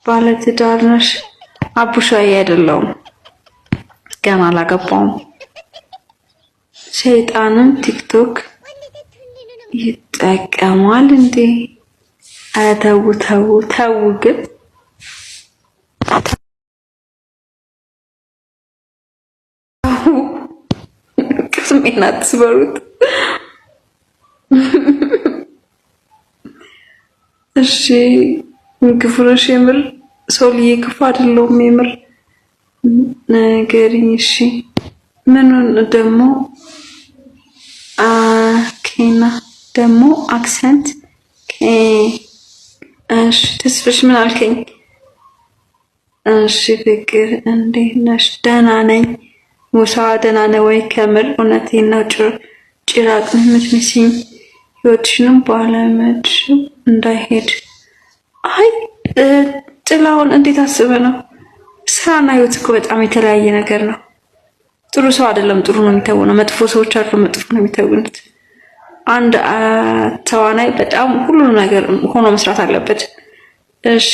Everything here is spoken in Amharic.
ባለትዳር ነሽ? አቡሻዬ አይደለሁም፣ ገና አላገባውም። ሰይጣንም ቲክቶክ ይጠቀማል እንዴ? ተው ተው ተው ግን ቅስሜን አትስበሩት። እሺ ክፉ ነሽ የምር? ሶልዬ ክፉ አይደለሁም የምር ነገርኝ። እሺ ምኑን ደግሞ ኬና ደግሞ አክሰንት እሺ ተስፍሽ ምን አልከኝ? እሺ ፍቅር እንዴት ነሽ? ደህና ነኝ። ሙሳ ደህና ነህ ወይ? ከምር እውነቴን ነው። ጭራቅ ነህ የምትመስይኝ። ህይወትሽንም ባለመድሽ እንዳይሄድ። አይ ጥላውን እንዴት አስበህ ነው? ስራና ህይወት እኮ በጣም የተለያየ ነገር ነው። ጥሩ ሰው አይደለም ጥሩ ነው የሚተውነው፣ መጥፎ ሰዎች አይደለም መጥፎ ነው የሚተውኑት። አንድ ተዋናይ በጣም ሁሉ ነገር ሆኖ መስራት አለበት። እሺ